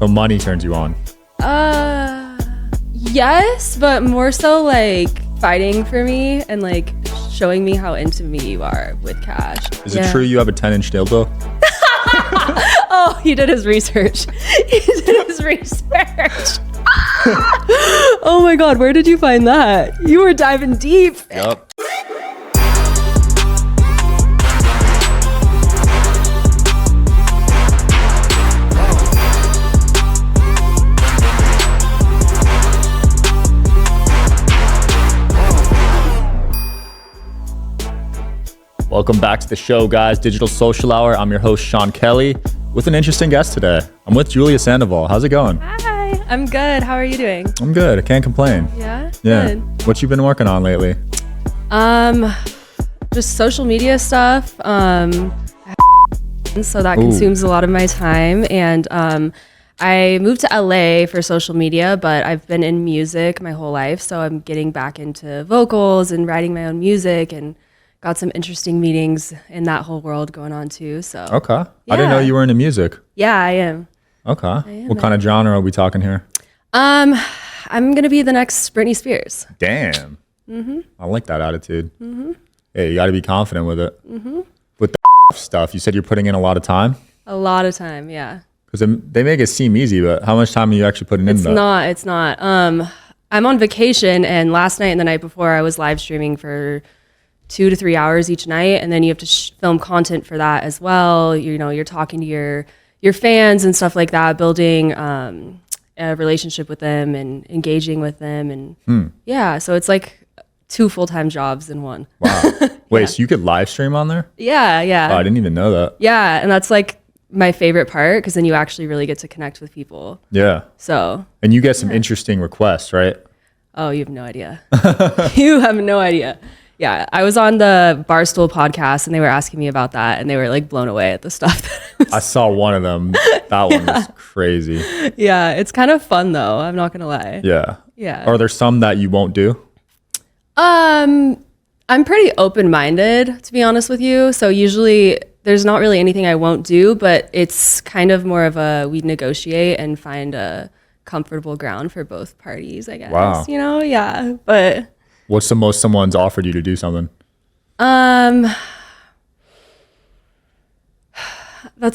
So money turns you on? Yes, but more so like fighting for me and like showing me how into me you are with cash. Is it true you have a 10-inch dildo? Oh, he did his research. Oh my God, where did you find that? You were diving deep. Yep. Welcome back to the show, guys. Digital Social Hour. I'm your host, Sean Kelly, with an interesting guest today. I'm with Lynn Sandoval. How's it going? Hi, I'm good. How are you doing? I'm good. I can't complain. Yeah? Yeah. Good. What you been working on lately? Just social media stuff. So that consumes a lot of my time. And I moved to LA for social media, but I've been in music my whole life. So I'm getting back into vocals and writing my own music and got some interesting meetings in that whole world going on too. So Okay. Yeah. I didn't know you were into music. Yeah, I am. Okay. What kind of genre are we talking here? I'm gonna be the next Britney Spears. Damn. I like that attitude. Hey, you got to be confident with it. With the stuff, you said you're putting in a lot of time? A lot of time, yeah. Because they make it seem easy, but how much time are you actually putting in that? It's not. I'm on vacation, and last night and the night before I was live streaming for 2 to 3 hours each night, and then you have to film content for that as well. You know, you're talking to your fans and stuff like that, building a relationship with them and engaging with them, and yeah, so it's like 2 full-time jobs in one. Wow. Wait, so you could live stream on there? Yeah. Oh, I didn't even know that. Yeah, and that's like my favorite part because then you actually really get to connect with people. Yeah. So. And you get some interesting requests, right? Oh, you have no idea. You have no idea. Yeah, I was on the Barstool podcast and they were asking me about that and they were like blown away at the stuff that I saw one of them. That one was crazy. Yeah, it's kind of fun though. I'm not gonna lie. Yeah. Yeah. Are there some that you won't do? I'm pretty open-minded, to be honest with you. So usually there's not really anything I won't do, but it's kind of more of a we negotiate and find a comfortable ground for both parties, I guess. Wow. You know, yeah. But What's the most someone's offered you to do something? That's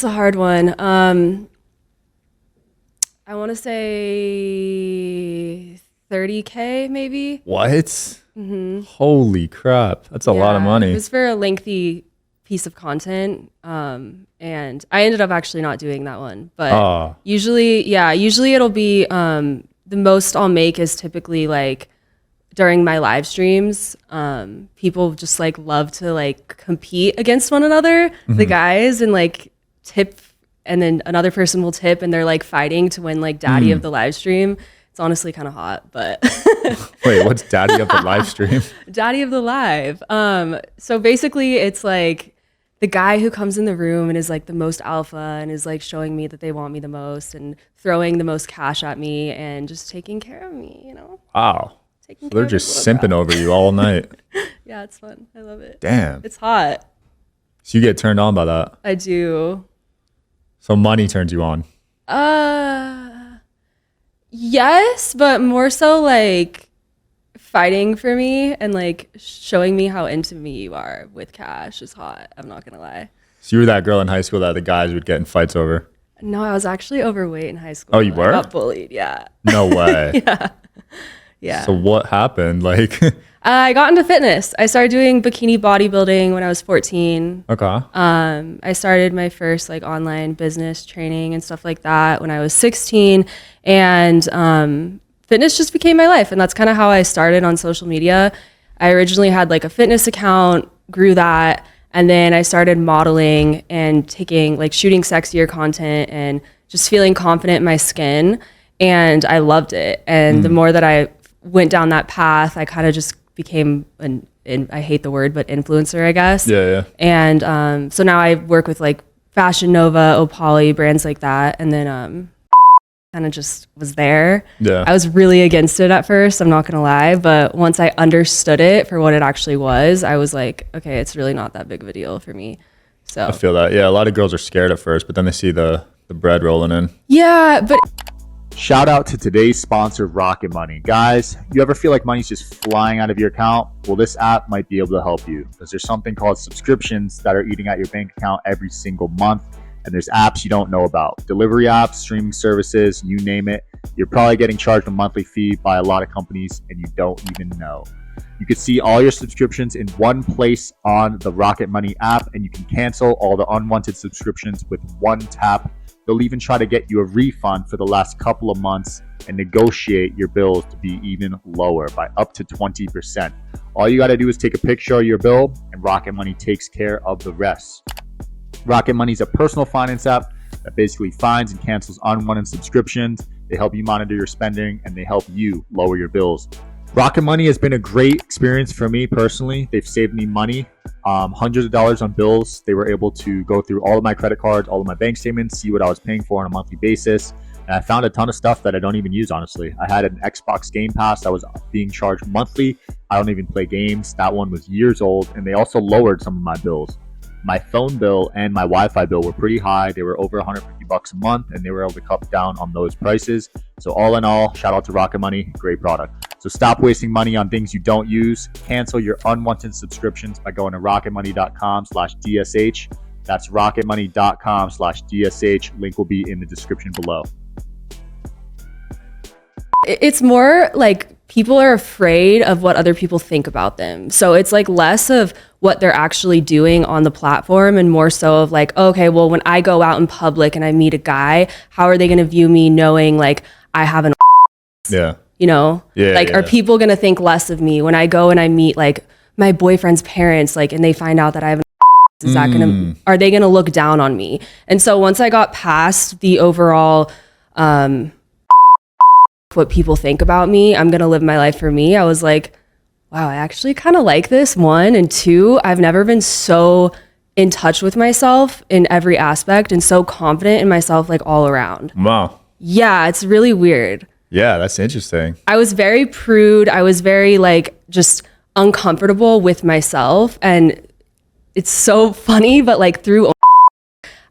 a hard one. I want to say 30K maybe. What? Holy crap. That's a lot of money. It was for a lengthy piece of content. And I ended up actually not doing that one. But usually it'll be the most I'll make is typically like during my live streams. People just like love to like compete against one another, the guys, and like tip, and then another person will tip and they're like fighting to win like daddy of the live stream. It's honestly kind of hot, but Wait, what's daddy of the live stream? Daddy of the live. So basically it's like the guy who comes in the room and is like the most alpha and is like showing me that they want me the most and throwing the most cash at me and just taking care of me, you know? Wow. Taking So they're care just of the little simping girl. over you all night. Yeah, it's fun. I love it. Damn. It's hot. So you get turned on by that. I do. So money turns you on. Yes, but more so like fighting for me and like showing me how into me you are with cash is hot. I'm not gonna lie. So you were that girl in high school that the guys would get in fights over. No, I was actually overweight in high school. Oh, you were? I got bullied. Yeah. No way. Yeah. So what happened? Like, I got into fitness. I started doing bikini bodybuilding when I was 14. okay. I started my first like online business training and stuff like that when I was 16, and fitness just became my life, and that's kind of how I started on social media. I originally had like a fitness account, grew that, and then I started modeling and taking like shooting sexier content and just feeling confident in my skin, and I loved it. And the more that I went down that path, I kind of just became I hate the word, but influencer, I guess. Yeah. And so now I work with like Fashion Nova, Opali, brands like that. And then kind of just was there. Yeah. I was really against it at first, I'm not gonna lie, but once I understood it for what it actually was, I was like, okay, it's really not that big of a deal for me. So I feel that. Yeah, a lot of girls are scared at first, but then they see the bread rolling in. yeah, but Shout out to today's sponsor, Rocket Money. Guys, you ever feel like money's just flying out of your account? Well, this app might be able to help you because there's something called subscriptions that are eating at your bank account every single month. And there's apps you don't know about. Delivery apps, streaming services, you name it. You're probably getting charged a monthly fee by a lot of companies and you don't even know. You can see all your subscriptions in one place on the Rocket Money app, and you can cancel all the unwanted subscriptions with one tap. They'll even try to get you a refund for the last couple of months and negotiate your bills to be even lower by up to 20%. All you got to do is take a picture of your bill, and Rocket Money takes care of the rest. Rocket Money is a personal finance app that basically finds and cancels unwanted subscriptions. They help you monitor your spending, and they help you lower your bills. Rocket Money has been a great experience for me personally. They've saved me money, hundreds of dollars on bills. They were able to go through all of my credit cards, all of my bank statements, see what I was paying for on a monthly basis. And I found a ton of stuff that I don't even use, honestly. I had an Xbox Game Pass that was being charged monthly. I don't even play games. That one was years old, and they also lowered some of my bills. My phone bill and my Wi-Fi bill were pretty high. They were over $150 a month, and they were able to cut down on those prices. So all in all, shout out to Rocket Money, great product. So stop wasting money on things you don't use. Cancel your unwanted subscriptions by going to rocketmoney.com/DSH. That's rocketmoney.com/DSH. Link will be in the description below. It's more like people are afraid of what other people think about them. So it's like less of what they're actually doing on the platform and more so of like, okay, well, when I go out in public and I meet a guy, how are they going to view me knowing like I have an Yeah. You know, are people going to think less of me when I go and I meet like my boyfriend's parents, like, and they find out that I have is that going to, are they going to look down on me? And so once I got past the overall, what people think about me, I'm going to live my life for me. I was like, wow, I actually kind of like this, one. And two, I've never been so in touch with myself in every aspect and so confident in myself, like all around. Wow. Yeah, it's really weird. Yeah, that's interesting. I was very prude. I was very like just uncomfortable with myself. And it's so funny, but like through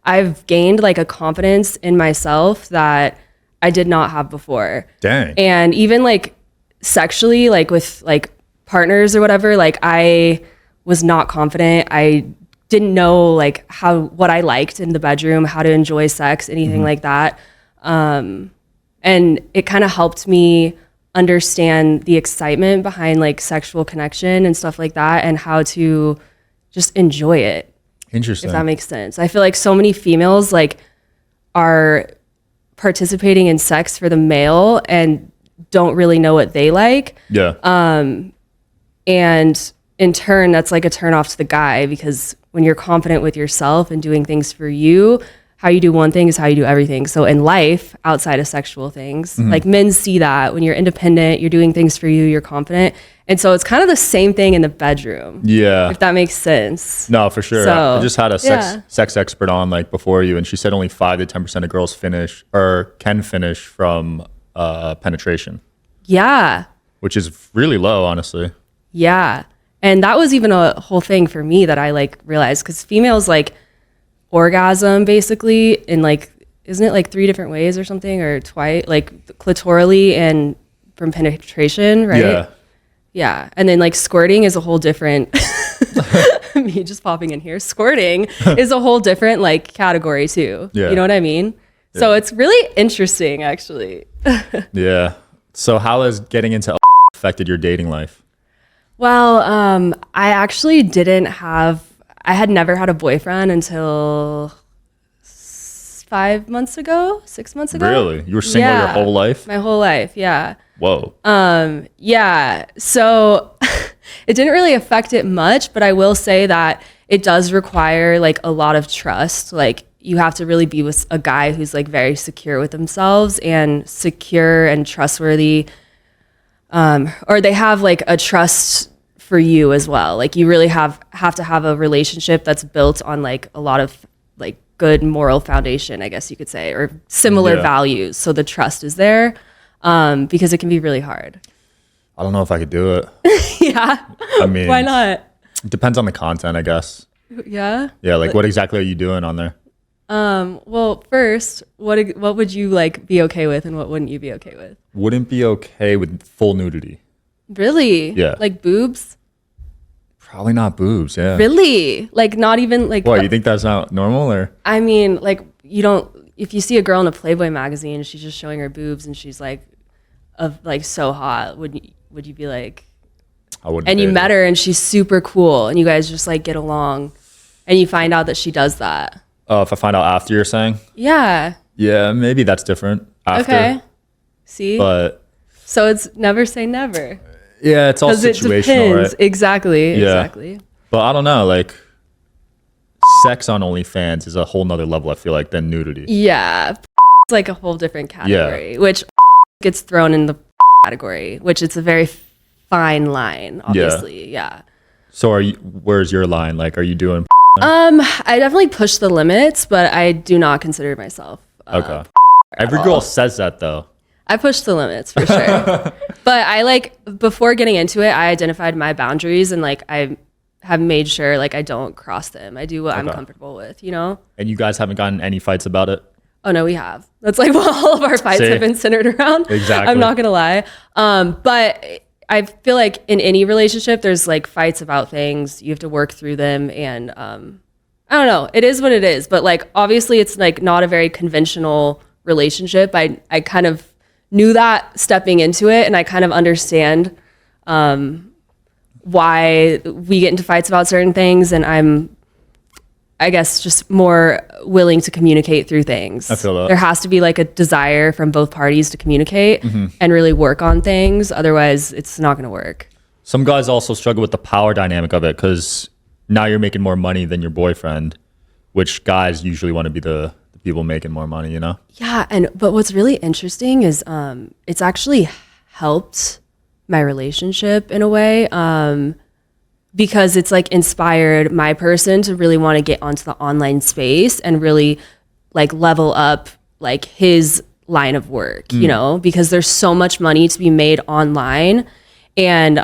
I've gained like a confidence in myself that I did not have before. Dang. And even like sexually, like with like partners or whatever, like I was not confident. I didn't know like what I liked in the bedroom, how to enjoy sex, anything like that. And it kind of helped me understand the excitement behind like sexual connection and stuff like that and how to just enjoy it. Interesting. If that makes sense. I feel like so many females like are participating in sex for the male and don't really know what they like. Yeah. And in turn, that's like a turn off to the guy because when you're confident with yourself and doing things for you, how you do one thing is how you do everything. So in life, outside of sexual things, like men see that when you're independent, you're doing things for you, you're confident. And so it's kind of the same thing in the bedroom. Yeah. If that makes sense. No, for sure. So, I just had a sex expert on like before you, and she said only 5 to 10% of girls finish or can finish from penetration. Yeah. Which is really low, honestly. Yeah. And that was even a whole thing for me that I like realized because females like orgasm basically in like, isn't it like 3 different ways or something or twice, like clitorally and from penetration, right? Yeah. Yeah. And then like squirting is a whole different, me just popping in here, squirting is a whole different like category too. Yeah. You know what I mean? Yeah. So it's really interesting actually. Yeah. So how has getting into affected your dating life? Well, I actually I had never had a boyfriend until 6 months ago. Really? You were single your whole life? My whole life, yeah. Whoa. Yeah. So it didn't really affect it much, but I will say that it does require like a lot of trust. Like you have to really be with a guy who's like very secure with themselves and secure and trustworthy. Or they have like a trust for you as well. Like you really have to have a relationship that's built on like a lot of like good moral foundation, I guess you could say, or similar values. So the trust is there, because it can be really hard. I don't know if I could do it. Yeah. I mean, why not? It depends on the content, I guess. Yeah. Yeah. Like what exactly are you doing on there? Well, first, what would you like be okay with, and what wouldn't you be okay with? Wouldn't be okay with full nudity. Really? Yeah. Like boobs? Probably not boobs. Yeah. Really? Like not even like. What, you think that's not normal, or? I mean, like you don't. If you see a girl in a Playboy magazine, she's just showing her boobs, and she's like, so hot. Would you be like? I wouldn't. And you date met her, and she's super cool, and you guys just like get along, and you find out that she does that. Oh, if I find out after, you're saying? Yeah. Yeah, maybe that's different after. Okay. See? But So it's never say never. yeah, it's all Because it situational, depends. right? Exactly. Yeah. Exactly. But I don't know, like sex on OnlyFans is a whole nother level, I feel like, than nudity. Yeah. It's like a whole different category, which gets thrown in the category, which it's a very fine line, obviously. Yeah. So where's your line? Like, are you doing I definitely push the limits, but I do not consider myself. okay. Every girl says that though. I push the limits for sure. But I like, before getting into it, I identified my boundaries, and like I have made sure like I don't cross them. I do what I'm comfortable with, you know? And you guys haven't gotten any fights about it? Oh no, we have. That's like what all of our fights have been centered around. Exactly. I'm not gonna lie. But I feel like in any relationship, there's like fights about things. You have to work through them, and I don't know. It is what it is. But like obviously, it's like not a very conventional relationship. I kind of knew that stepping into it, and I kind of understand why we get into fights about certain things, and I'm, I guess, just more willing to communicate through things. I feel that. There has to be like a desire from both parties to communicate and really work on things. Otherwise, it's not going to work. Some guys also struggle with the power dynamic of it because now you're making more money than your boyfriend, which guys usually want to be the people making more money, you know? Yeah, but what's really interesting is it's actually helped my relationship in a way. Because it's like inspired my person to really want to get onto the online space and really like level up like his line of work, you know, because there's so much money to be made online. And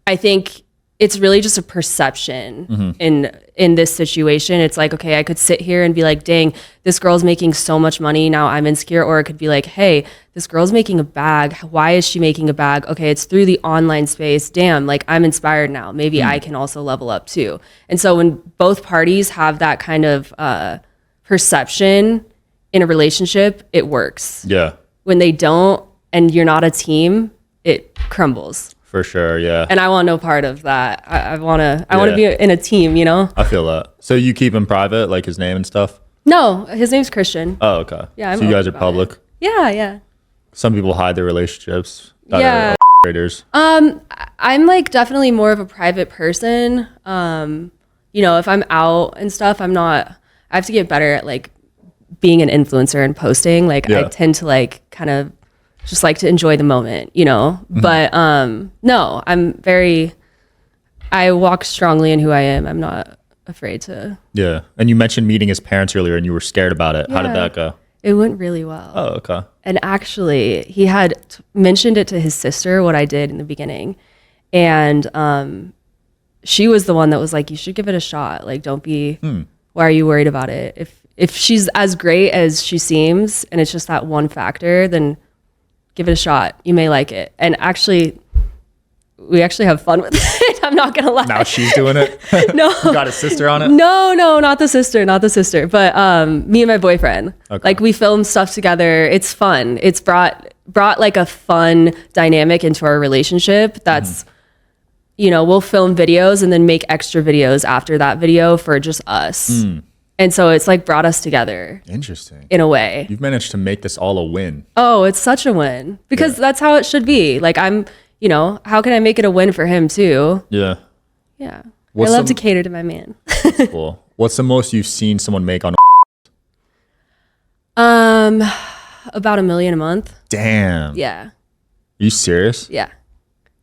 I think it's really just a perception in this situation. It's like, okay, I could sit here and be like, dang, this girl's making so much money, now I'm insecure. Or it could be like, hey, this girl's making a bag. Why is she making a bag? Okay, it's through the online space. Damn, like I'm inspired now. Maybe I can also level up too. And so when both parties have that kind of perception in a relationship, it works. Yeah. When they don't, and you're not a team, it crumbles. For sure, yeah. And I want no part of that. I want to be in a team, you know? I feel that. So you keep him private, like his name and stuff? No, his name's Christian. Oh, okay. Yeah, so you guys are public? Yeah. Some people hide their relationships. That Yeah. are traders. I'm like definitely more of a private person. You know, if I'm out and stuff, I have to get better at like being an influencer and posting. Like I tend to like kind of just like to enjoy the moment, you know? But no, I walk strongly in who I am. I'm not afraid to. Yeah. And you mentioned meeting his parents earlier and you were scared about it. How did that go? It went really well. Oh, okay. And actually, he had mentioned it to his sister, what I did in the beginning. And she was the one that was like, you should give it a shot. Like, don't be, why are you worried about it? If she's as great as she seems and it's just that one factor, then give it a shot. You may like it. And actually, we actually have fun with it. I'm not gonna lie. Now she's doing it? No. You got a sister on it? No, not the sister. But me and my boyfriend. Okay. Like we film stuff together. It's fun. It's brought like a fun dynamic into our relationship. That's you know, we'll film videos and then make extra videos after that video for just us. And so it's like brought us together. Interesting. In a way. You've managed to make this all a win. Oh, it's such a win. Because that's how it should be. Like you know, how can I make it a win for him too? Yeah. Yeah. I love to cater to my man. Cool. What's the most you've seen someone make on about $1 million a month. Damn. Yeah. Are you serious? Yeah.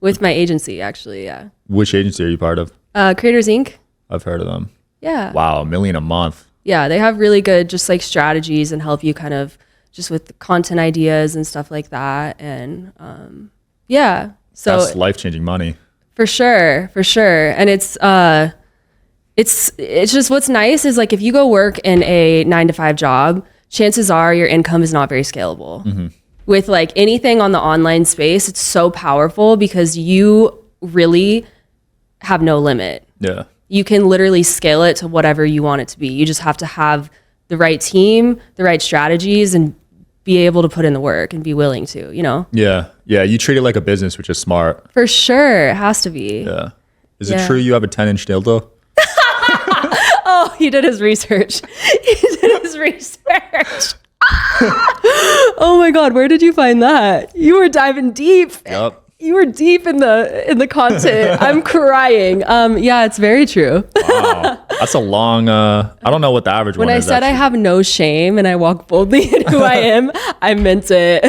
With my agency, actually, yeah. Which agency are you part of? Creators Inc. I've heard of them. Yeah. Wow, $1 million a month. Yeah, they have really good just like strategies and help you kind of just with content ideas and stuff like that. And yeah. So that's life-changing money. For sure. And it's it's just what's nice is like if you go work in a 9 to 5 job, chances are your income is not very scalable. Mm-hmm. With like anything on the online space, it's so powerful because you really have no limit. Yeah. You can literally scale it to whatever you want it to be. You just have to have the right team, the right strategies, and be able to put in the work and be willing to, you know? Yeah. Yeah. You treat it like a business, which is smart. For sure. It has to be. Yeah. Is it true you have a 10-inch dildo? Oh, he did his research. Oh my God. Where did you find that? You were diving deep. Yep. You were deep in the content. I'm crying. Yeah, it's very true. Wow. That's a long, I don't know what the average one is. When I said actually. I have no shame and I walk boldly in who I am, I meant it.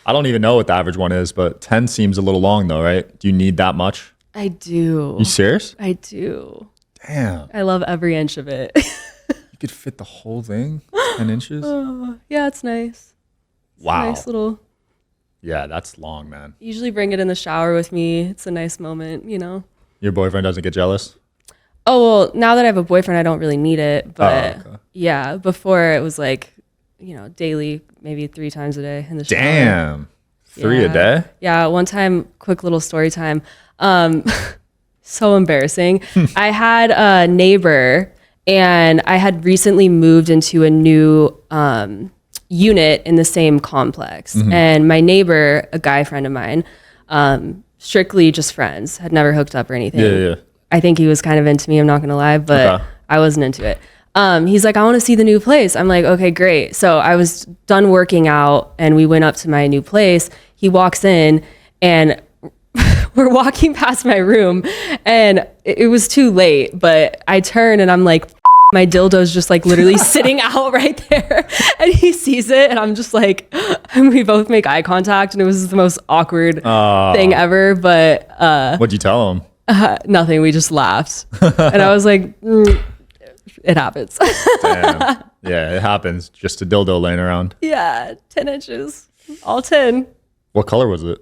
I don't even know what the average one is, but 10 seems a little long though, right? Do you need that much? I do. You serious? I do. Damn. I love every inch of it. You could fit the whole thing? 10 inches? Yeah, it's nice. It's Wow. a nice little... Yeah, that's long, man. Usually bring it in the shower with me. It's a nice moment, you know? Your boyfriend doesn't get jealous? Oh, well, now that I have a boyfriend, I don't really need it. But okay. yeah, before it was like, you know, daily, maybe 3 times a day in the shower. Damn. 3 a day? Yeah, one time, quick little story time. So embarrassing. I had a neighbor and I had recently moved into a new unit in the same complex. And my neighbor, a guy friend of mine, strictly just friends, had never hooked up or anything. Yeah. I think he was kind of into me, I'm not gonna lie, but I wasn't into it. He's like, I want to see the new place. I'm like, okay, great. So I was done working out and we went up to my new place. He walks in and we're walking past my room and it was too late, but I turn and I'm like, my dildo's just like literally sitting out right there. And he sees it and I'm just like, and we both make eye contact and it was the most awkward thing ever. But what'd you tell him? nothing. We just laughed. And I was like, it happens. Damn. Yeah, it happens. Just a dildo laying around. Yeah, 10 inches. All 10. What color was it?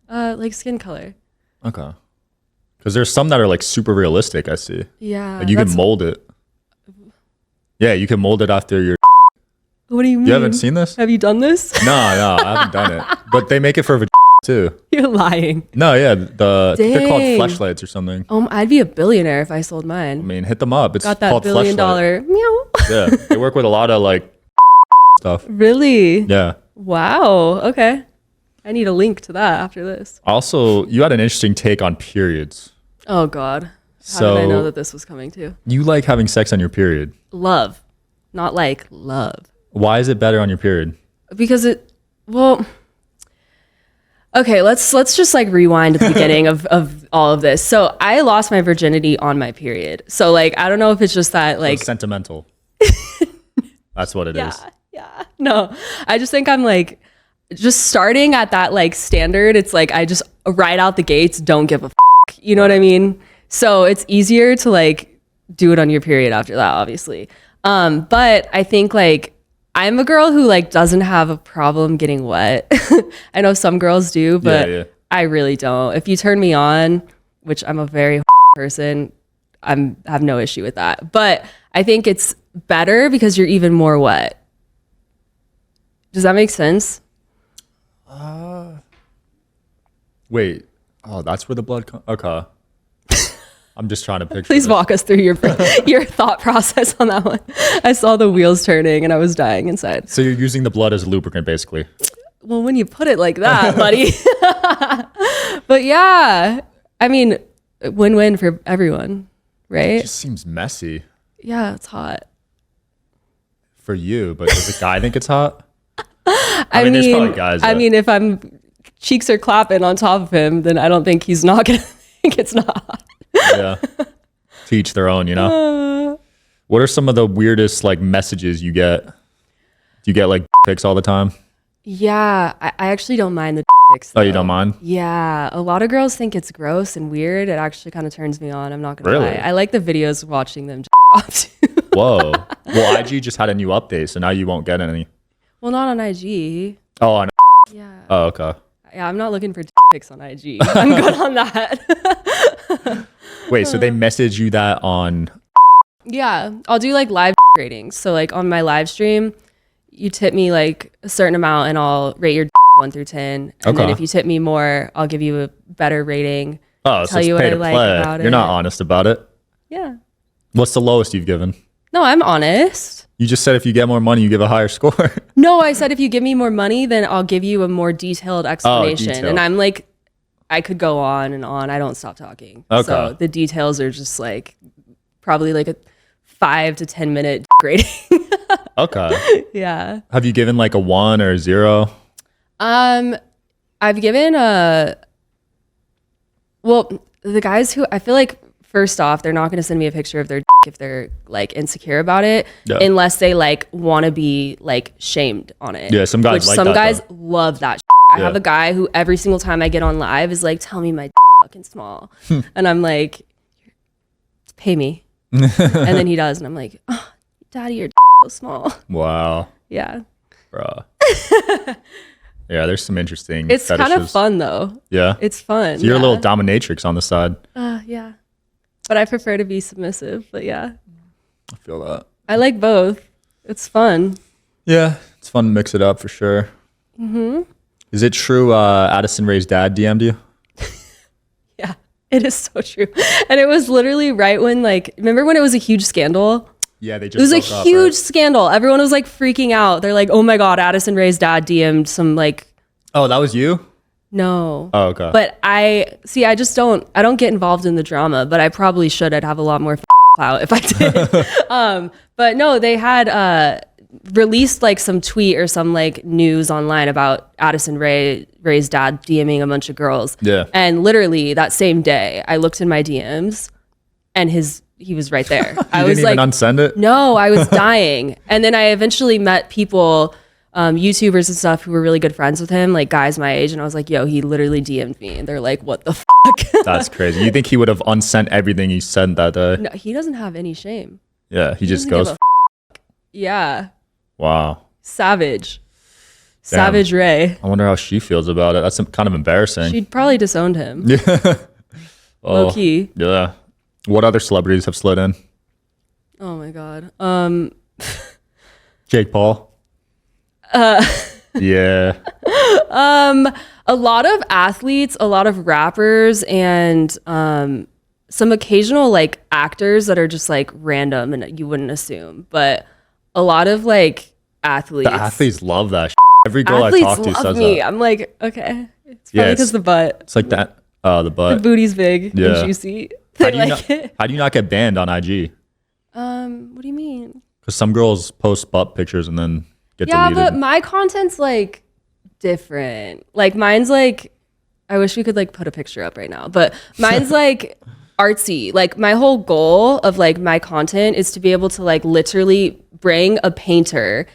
Like skin color. Okay. Because there's some that are like super realistic, I see. Yeah. Like you can mold it. Yeah, you can mold it after your... What do you mean? You haven't seen this? Have you done this? No, I haven't done it. But they make it for too. You're lying. No, yeah, they're called Dang. fleshlights or something. I'd be a billionaire if I sold I mine. mean, hit them up. It's Got that called $1 billion Fleshlight. meow. Yeah, they work with a lot of like stuff. Really? Yeah. Wow. Okay. I need a link to that after this. Also, you had an interesting take on periods. Oh God. How So did I know that this was coming to? you like having sex on your period. Love. Not like love. Why is it better on your period? Because okay, let's just like rewind at the beginning of all of this. So I lost my virginity on my period. So like I don't know if it's just that like It's sentimental. That's what it is. Yeah. No. I just think I'm like just starting at that like standard. It's like I just right out the gates don't give a you know what I mean? So it's easier to like do it on your period after that, obviously. But I think like I'm a girl who like doesn't have a problem getting wet. I know some girls do, but I really don't. If you turn me on, which I'm a very person, have no issue with that. But I think it's better because you're even more wet. Does that make sense? Wait. Oh, that's where the blood comes. Okay. I'm just trying to picture. Please this. walk us through your thought process on that one. I saw the wheels turning and I was dying inside. So you're using the blood as a lubricant, basically. Well, when you put it like that, buddy. But yeah, I mean, win-win for everyone, right? It just seems messy Yeah, it's hot. for you, but does the guy think it's hot? I mean, mean, there's probably guys that- if I'm cheeks are clapping on top of him, then I don't think he's not gonna think it's not hot. Yeah. To each their own, you know? What are some of the weirdest like messages you get? Do you get like pics all the time? Yeah, I actually don't mind the pics. Oh, you don't mind? Yeah, a lot of girls think it's gross and weird. It actually kind of turns me on. I'm not gonna Really? lie. I like the videos of watching them off too. Whoa. Well, IG just had a new update, so now you won't get any. Well, not on IG. Oh, on. Yeah. Oh, okay. Yeah, I'm not looking for pics on IG. I'm good on that. Wait, so they message you that on? Yeah, I'll do like live ratings. So like on my live stream, you tip me like a certain amount and I'll rate your 1 through 10. And then if you tip me more, I'll give you a better rating. Oh, so it's pay to play. About You're not honest about it. Yeah. What's the lowest you've given? No, I'm honest. You just said if you get more money, you give a higher score. No, I said if you give me more money, then I'll give you a more detailed explanation. Detailed. And I'm like, I could go on and on. I don't stop talking. Okay. So the details are just like probably like a 5 to 10 minute rating. Okay. Yeah. Have you given like a 1 or a 0? I've given well, the guys who I feel like, first off, they're not going to send me a picture of their if they're like insecure about it, unless they like want to be like shamed on it. Yeah, some guys like some that, guys though. Love that. I have a guy who every single time I get on live is like, tell me my fucking small, and I'm like, pay me, and then he does, and I'm like, oh, daddy, you're so small. Wow. Yeah. Bruh. Yeah, there's some interesting It's fetishes. kind of fun though. Yeah. It's fun. So you're a little dominatrix on the side. Yeah. But I prefer to be submissive, but yeah. I feel that. I like both. It's fun. Yeah, it's fun to mix it up for sure. Mm-hmm. Is it true Addison Rae's dad DM'd you? Yeah, it is so true. And it was literally right when like, remember when it was a huge scandal? Yeah, they just It was a huge scandal. Everyone was like freaking out. They're like, oh my God, Addison Rae's dad DM'd some like... Oh, that was you? No. Oh, okay. But I don't get involved in the drama, but I probably should. I'd have a lot more clout if I did. But no, they had released like some tweet or some like news online about Addison Rae's dad DMing a bunch of girls. Yeah. And literally that same day, I looked in my DMs and he was right there. I was didn't even unsend it? No, I was dying. And then I eventually met people, YouTubers and stuff who were really good friends with him, like guys my age. And I was like, yo, he literally DM'd me. And they're like, what the fuck? That's crazy. You think he would have unsent everything you sent that day? No, he doesn't have any shame. Yeah, he just goes. Yeah. Wow. Savage. Damn. Savage Ray. I wonder how she feels about it. That's kind of embarrassing. She'd probably disowned him. Yeah. Low key. Yeah. What other celebrities have slid in? Oh my God. Jake Paul. Yeah. A lot of athletes, a lot of rappers, and some occasional like actors that are just like random and you wouldn't assume. But a lot of like athletes. The athletes love that. Every girl athletes I talk to love says me. that. I'm like, okay. It's probably because the butt. It's like that. The butt. The booty's big and juicy. They How do you not get banned on IG? What do you mean? Because some girls post butt pictures and then get deleted. But my content's like different. Like mine's like, I wish we could like put a picture up right now, but mine's like artsy. Like my whole goal of like my content is to be able to like literally bring a painter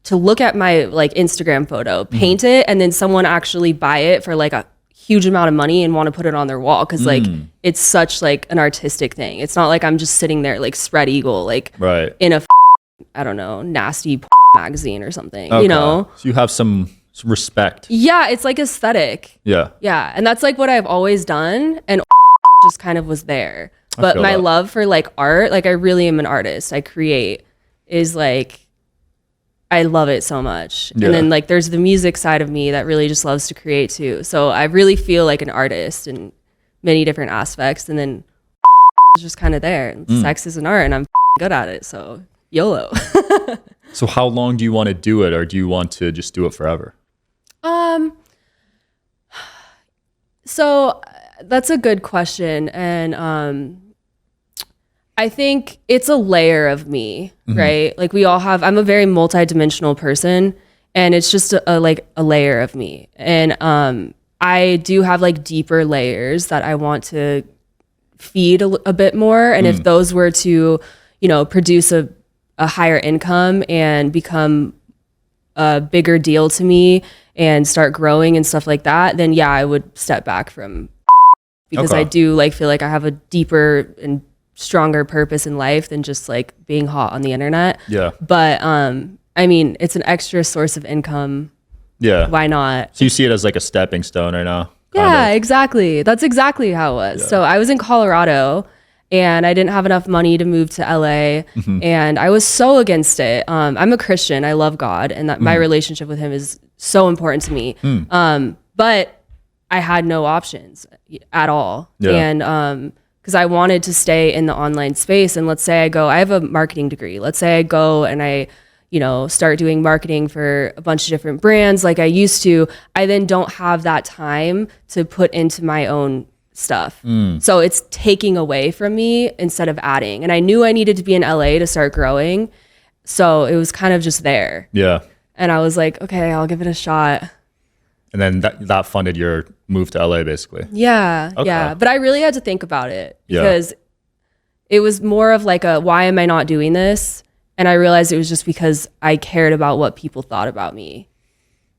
to look at my like Instagram photo, paint it, and then someone actually buy it for like a huge amount of money and want to put it on their wall because like it's such like an artistic thing. It's not like I'm just sitting there like spread eagle like in a I don't know, nasty magazine or something, you know? So you have some respect. Yeah, it's like aesthetic. Yeah. Yeah, and that's like what I've always done, and just kind of was there. But my love for like art, like I really am an artist. I create is like, I love it so much. Yeah. And then like there's the music side of me that really just loves to create too. So I really feel like an artist in many different aspects. And then it's just kind of there. And sex is an art and I'm good at it. So YOLO. So how long do you want to do it, or do you want to just do it forever? So that's a good question. And I think it's a layer of me, right? Like we all have, I'm a very multidimensional person, and it's just a layer of me. And I do have like deeper layers that I want to feed a bit more. And if those were to, you know, produce a higher income and become a bigger deal to me and start growing and stuff like that, then yeah, I would step back from because I do like feel like I have a deeper and stronger purpose in life than just like being hot on the internet. Yeah. But I mean, it's an extra source of income. Yeah. Why not? So you see it as like a stepping stone right now? Yeah, exactly. That's exactly how it was. So I was in Colorado and I didn't have enough money to move to LA and I was so against it. I'm a Christian. I love God and that my relationship with him is so important to me. But I had no options at all. And because I wanted to stay in the online space. And let's say I have a marketing degree. Let's say I go and I, start doing marketing for a bunch of different brands like I used to. I then don't have that time to put into my own stuff. So it's taking away from me instead of adding. And I knew I needed to be in LA to start growing. So it was kind of just there. Yeah. And I was like, okay, I'll give it a shot. And then that funded your move to LA basically. Yeah. Okay. Yeah. But I really had to think about it because it was more of like why am I not doing this? And I realized it was just because I cared about what people thought about me.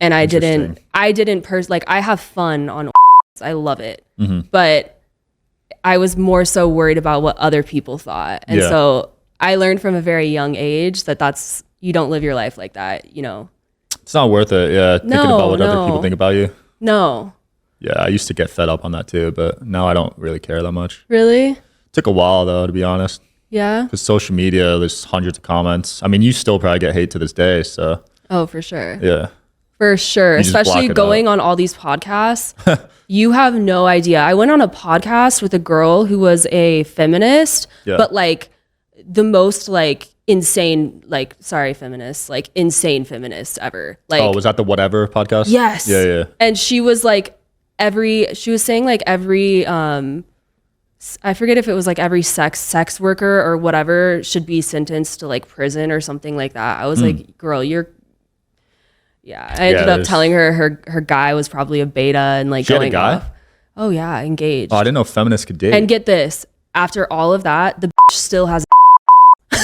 And I have fun on I love it. But I was more so worried about what other people thought. And so I learned from a very young age that you don't live your life like that, It's not worth it. Yeah. Thinking about what other people think about you. No. Yeah. I used to get fed up on that too, but now I don't really care that much. Really? Took a while though, to be honest. Yeah. Because social media, there's hundreds of comments. I mean, you still probably get hate to this day. So. Oh, for sure. Yeah. For sure. Especially going on all these podcasts. You have no idea. I went on a podcast with a girl who was a feminist, but like the most like insane, like, sorry, feminist, like insane feminist ever. Like, oh, was that the Whatever podcast? Yes. Yeah. And she was like she was saying like every, I forget if it was like every sex worker or whatever should be sentenced to like prison or something like that. I was like, girl, I ended up telling her guy was probably a beta and like she going had a guy? off. Oh yeah, engaged. Oh, I didn't know feminists could date. And get this, after all of that, the bitch still has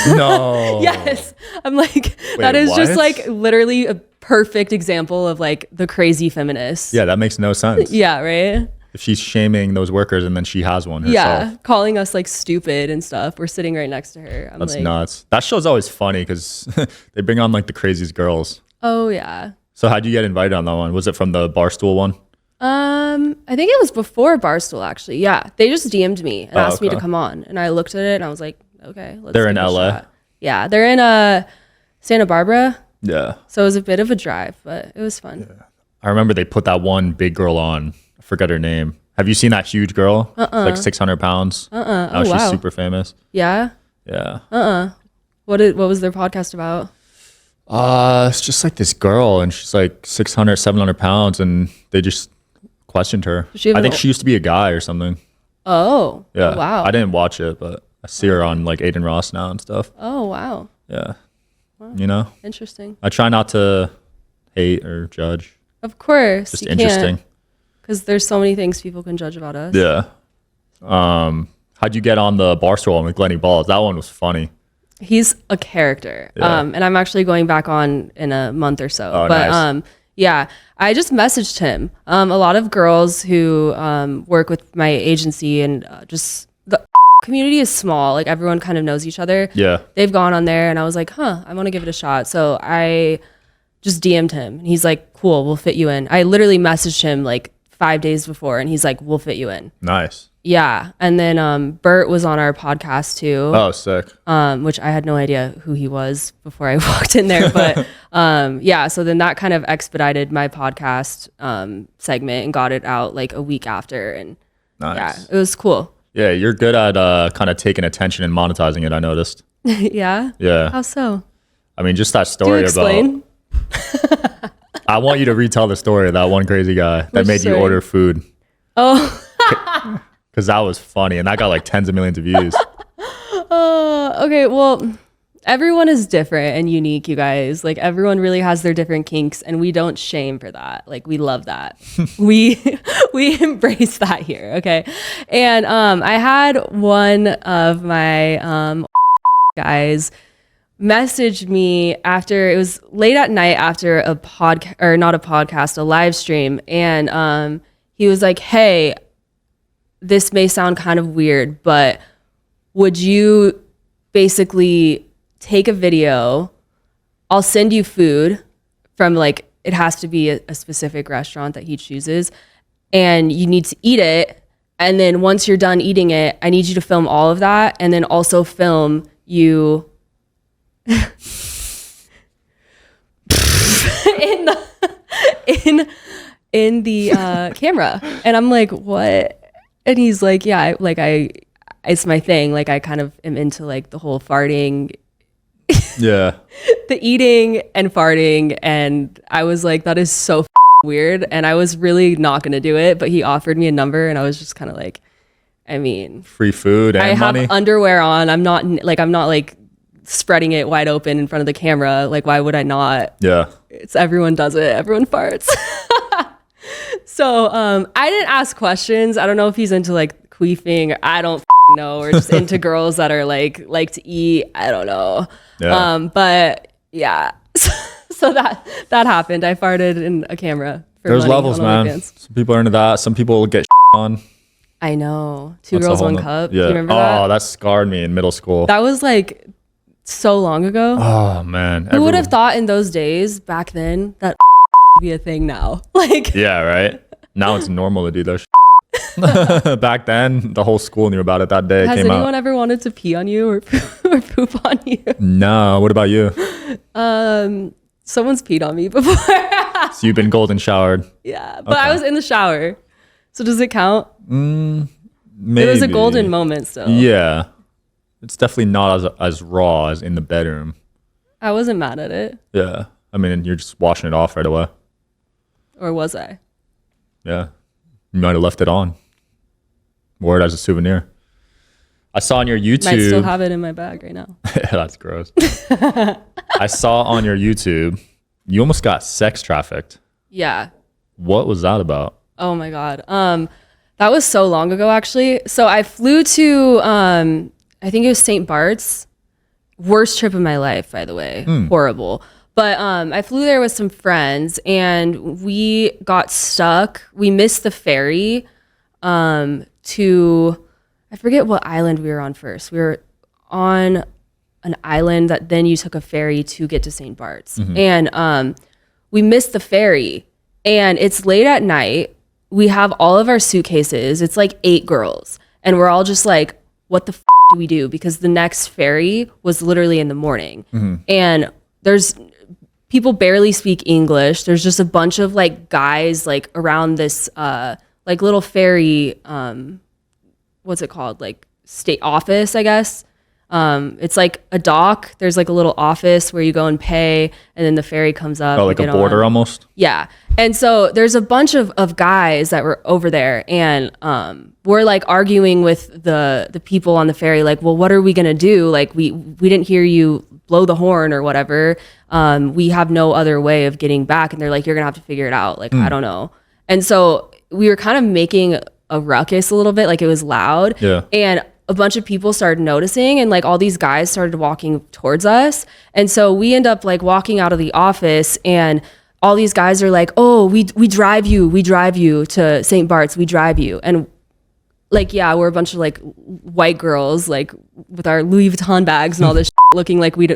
no. Yes. I'm like, that is just like literally a perfect example of like the crazy feminist. Yeah, that makes no sense. Yeah, right? If she's shaming those workers and then she has one herself. Yeah, calling us like stupid and stuff. We're sitting right next to her. That's nuts. That show's always funny because they bring on like the craziest girls. Oh yeah. So how'd you get invited on that one? Was it from the Barstool one? I think it was before Barstool actually. Yeah, they just DM'd me and asked me to come on, and I looked at it and I was like, okay, let's. They're in LA. Shot. Yeah, they're in Santa Barbara. Yeah. So it was a bit of a drive, but it was fun. Yeah. I remember they put that one big girl on. I forget her name. Have you seen that huge girl? It's like 600 pounds. Now she's super famous. Yeah. Yeah. What was their podcast about? It's just like this girl and she's like 600, 700 pounds and they just questioned her. I think she used to be a guy or something. Oh. Yeah. Oh, wow. I didn't watch it, but I see her on like Aiden Ross now and stuff. Oh, wow. Yeah. Wow. Interesting. I try not to hate or judge. Of course. Just interesting. Because there's so many things people can judge about us. Yeah. How'd you get on the Barstool one with Glenny Balls? That one was funny. He's a character. Yeah. And I'm actually going back on in a month or so. Oh, but nice. yeah, I just messaged him. A lot of girls who work with my agency and just the community is small. Like everyone kind of knows each other. Yeah. They've gone on there and I was like, I want to give it a shot. So I just DM'd him and he's like, cool, we'll fit you in. I literally messaged him like 5 days before and he's like, we'll fit you in. Nice. Yeah. And then Bert was on our podcast too. Oh, sick. Which I had no idea who he was before I walked in there. But yeah, so then that kind of expedited my podcast segment and got it out like a week after. And nice. Yeah, it was cool. Yeah, you're good at kind of taking attention and monetizing it, I noticed. Yeah? Yeah. How so? I mean, just that story about... I want you to retell the story of that one crazy guy that made you order food. Oh. Because that was funny and that got like tens of millions of views. Okay, well, everyone is different and unique, you guys. Like everyone really has their different kinks and we don't shame for that. Like we love that. we embrace that here, okay? And I had one of my guys messaged me after it was late at night after a podcast, or not a podcast, a live stream, and he was like, hey, this may sound kind of weird, but would you basically take a video, I'll send you food from like, it has to be a specific restaurant that he chooses, and you need to eat it. And then once you're done eating it, I need you to film all of that, and then also film you in the camera. And I'm like, what? And he's like, yeah, it's my thing. Like, I kind of am into like the whole farting, Yeah. the eating and farting. And I was like, that is so weird. And I was really not going to do it, but he offered me a number, and I was just kind of like, I mean, Free food and I money. have underwear on. I'm not like spreading it wide open in front of the camera. Like, why would I not? Yeah. It's everyone does it. Everyone farts. So I didn't ask questions. I don't know if he's into like queefing. I don't know, or just into girls that are like to eat. I don't know. Yeah. But yeah. So that happened. I farted in a camera. There's money levels, on man. OnlyFans. Some people are into that. Some people get on. I know. Two That's a girls, whole one no- cup. Yeah. Do you remember that? Oh, that scarred me in middle school. That was like so long ago. Oh man. Who would have thought in those days back then that would be a thing now? Like, Yeah, right. Now it's normal to do that shit. Back then, the whole school knew about it that day. It has came anyone out. ever wanted to pee on you or poop on you? No. What about you? Someone's peed on me before. So you've been golden showered. Yeah, but Okay. I was in the shower. So does it count? Maybe. It was a golden moment still. Yeah. It's definitely not as raw as in the bedroom. I wasn't mad at it. Yeah. I mean, you're just washing it off right away. Or was I? Yeah. You might have left it on. Wore it as a souvenir. I saw on your YouTube. Might still have it in my bag right now. That's gross. I saw on your YouTube, you almost got sex trafficked. Yeah. What was that about? Oh my God. That was so long ago, actually. So I flew to, I think it was St. Bart's. Worst trip of my life, by the way. Horrible. But I flew there with some friends, and we got stuck. We missed the ferry to, I forget what island we were on first. We were on an island that then you took a ferry to get to St. Bart's. And we missed the ferry, and it's late at night. We have all of our suitcases. It's like 8 girls, and we're all just like, what the do we do? Because the next ferry was literally in the morning. And there's people barely speak English. There's just a bunch of like guys like around this like little ferry, what's it called? Like state office, I guess. It's like a dock. There's like a little office where you go and pay, and then the ferry comes up. Oh, like you a get border on. almost? Yeah. And so there's a bunch of guys that were over there, and we're like arguing with the people on the ferry, like, well, what are we gonna do? Like we didn't hear you blow the horn or whatever. We have no other way of getting back. And they're like, you're gonna have to figure it out. Like, I don't know. And so we were kind of making a ruckus a little bit, like it was loud. Yeah. And a bunch of people started noticing, and like all these guys started walking towards us. And so we end up like walking out of the office, and all these guys are like, oh, we drive you to St. Bart's, we drive you. And like, yeah, we're a bunch of like white girls, like with our Louis Vuitton bags and all this looking like we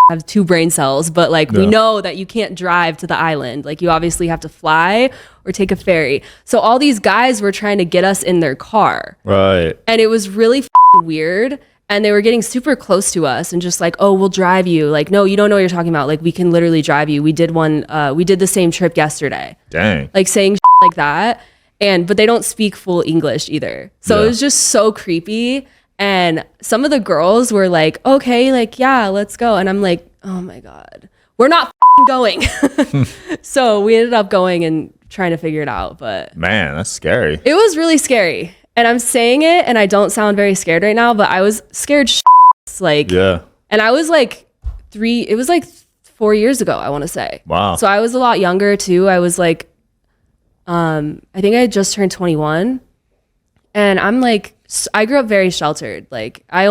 have 2 brain cells, but like we know that you can't drive to the island. Like you obviously have to fly or take a ferry. So all these guys were trying to get us in their car. Right. And it was really weird. And they were getting super close to us and just like, oh, we'll drive you. Like, no, you don't know what you're talking about. Like, we can literally drive you. We did the same trip yesterday. Dang. Like saying like that. But they don't speak full English either. So it was just so creepy. And some of the girls were like, okay, like, yeah, let's go. And I'm like, oh my God, we're not going. So we ended up going and trying to figure it out. But Man, that's scary. it was really scary. And I'm saying it, and I don't sound very scared right now, but I was scared like, Yeah. and I was like 4 years ago, I want to say. Wow. So I was a lot younger too. I was like, I think I had just turned 21, and I'm like, I grew up very sheltered. Like I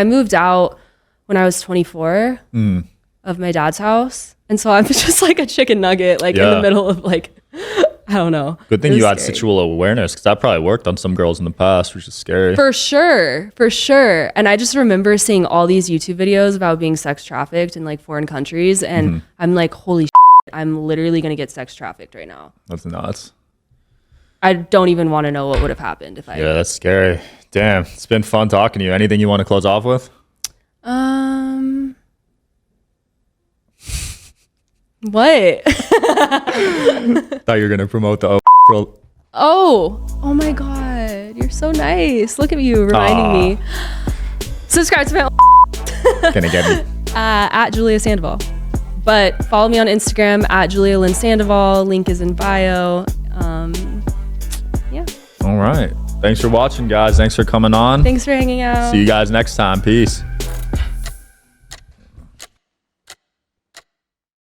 moved out when I was 24 of my dad's house. And so I'm just like a chicken nugget, like in the middle of like, I don't know. Good thing It was you had scary. sexual awareness, because that probably worked on some girls in the past, which is scary. For sure. And I just remember seeing all these YouTube videos about being sex trafficked in like foreign countries. And I'm like, holy shit, I'm literally going to get sex trafficked right now. That's nuts. I don't even want to know what would have happened if I. Yeah, that's scary. Damn, it's been fun talking to you. Anything you want to close off with? What? Thought you were gonna promote the Oh my God. You're so nice. Look at you reminding me. Subscribe to my Gonna get me. at Julia Sandoval. But follow me on Instagram at Julia Lynn Sandoval. Link is in bio. Yeah. All right. Thanks for watching, guys. Thanks for coming on. Thanks for hanging out. See you guys next time. Peace.